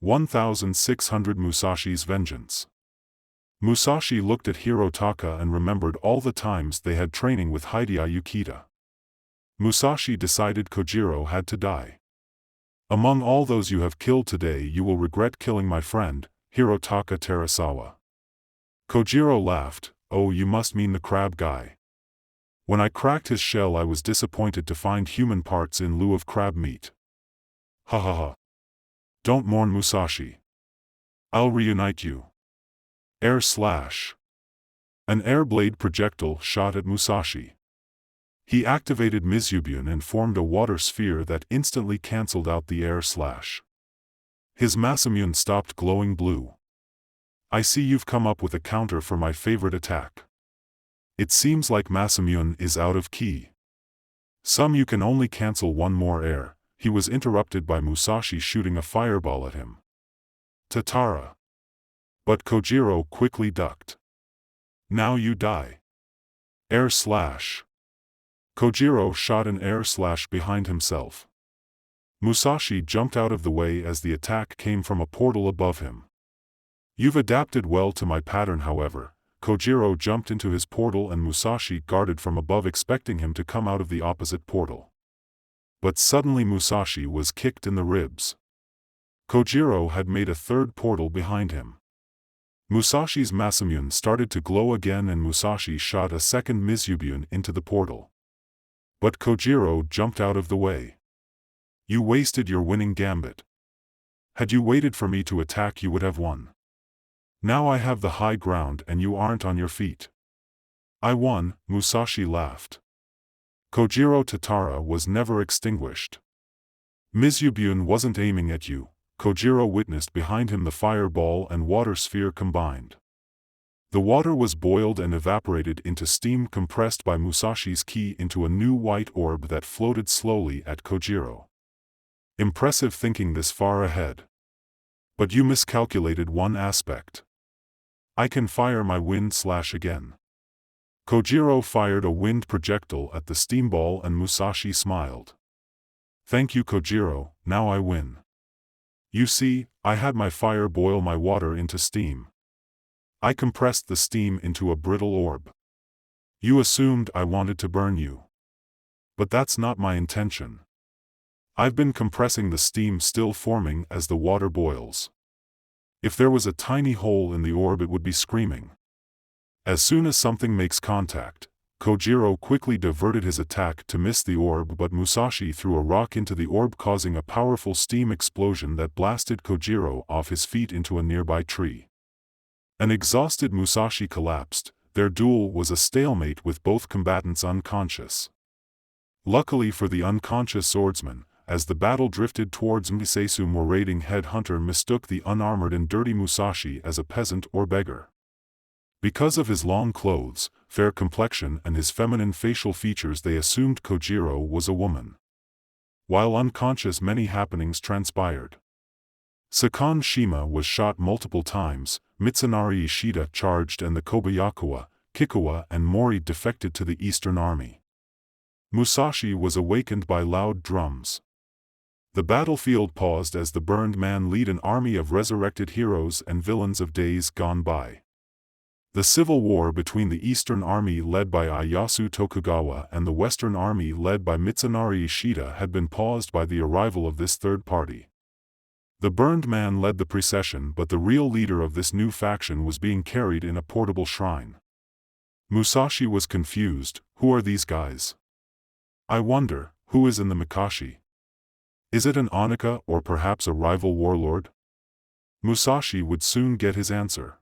1600 Musashi's Vengeance. Musashi looked at Hirotaka and remembered all the times they had training with Hideya Yukita. Musashi decided Kojiro had to die. Among all those you have killed today, you will regret killing my friend, Hirotaka Terasawa. Kojiro laughed. Oh, you must mean the crab guy. When I cracked his shell, I was disappointed to find human parts in lieu of crab meat. Ha ha ha. Don't mourn, Musashi. I'll reunite you. Air slash. An air blade projectile shot at Musashi. He activated Mizubun and formed a water sphere that instantly cancelled out the air slash. His Masamune stopped glowing blue. I see you've come up with a counter for my favorite attack. It seems like Masamune is out of key. You can only cancel one more air. He was interrupted by Musashi shooting a fireball at him. Tatara. But Kojiro quickly ducked. Now you die. Air slash. Kojiro shot an air slash behind himself. Musashi jumped out of the way as the attack came from a portal above him. You've adapted well to my pattern, however. Kojiro jumped into his portal and Musashi guarded from above, expecting him to come out of the opposite portal. But suddenly Musashi was kicked in the ribs. Kojiro had made a third portal behind him. Musashi's Masamune started to glow again and Musashi shot a second Mizubun into the portal. But Kojiro jumped out of the way. You wasted your winning gambit. Had you waited for me to attack, you would have won. Now I have the high ground and you aren't on your feet. I won, Musashi laughed. Kojiro Tatara was never extinguished. Mizubun wasn't aiming at you. Kojiro witnessed behind him the fireball and water sphere combined. The water was boiled and evaporated into steam compressed by Musashi's ki into a new white orb that floated slowly at Kojiro. Impressive thinking this far ahead. But you miscalculated one aspect. I can fire my wind slash again. Kojiro fired a wind projectile at the steam ball and Musashi smiled. Thank you, Kojiro, now I win. You see, I had my fire boil my water into steam. I compressed the steam into a brittle orb. You assumed I wanted to burn you. But that's not my intention. I've been compressing the steam still forming as the water boils. If there was a tiny hole in the orb, it would be screaming. As soon as something makes contact, Kojiro quickly diverted his attack to miss the orb, but Musashi threw a rock into the orb, causing a powerful steam explosion that blasted Kojiro off his feet into a nearby tree. An exhausted Musashi collapsed. Their duel was a stalemate with both combatants unconscious. Luckily for the unconscious swordsman, as the battle drifted towards Misesu, raiding headhunter mistook the unarmored and dirty Musashi as a peasant or beggar. Because of his long clothes, fair complexion and his feminine facial features, they assumed Kojiro was a woman. While unconscious, many happenings transpired. Sakan Shima was shot multiple times, Mitsunari Ishida charged and the Kobayakuwa, Kikuwa and Mori defected to the Eastern Army. Musashi was awakened by loud drums. The battlefield paused as the burned man led an army of resurrected heroes and villains of days gone by. The civil war between the Eastern Army led by Ieyasu Tokugawa and the Western Army led by Mitsunari Ishida had been paused by the arrival of this third party. The burned man led the procession, but the real leader of this new faction was being carried in a portable shrine. Musashi was confused. Who are these guys? I wonder, who is in the Mikashi? Is it an Onika or perhaps a rival warlord? Musashi would soon get his answer.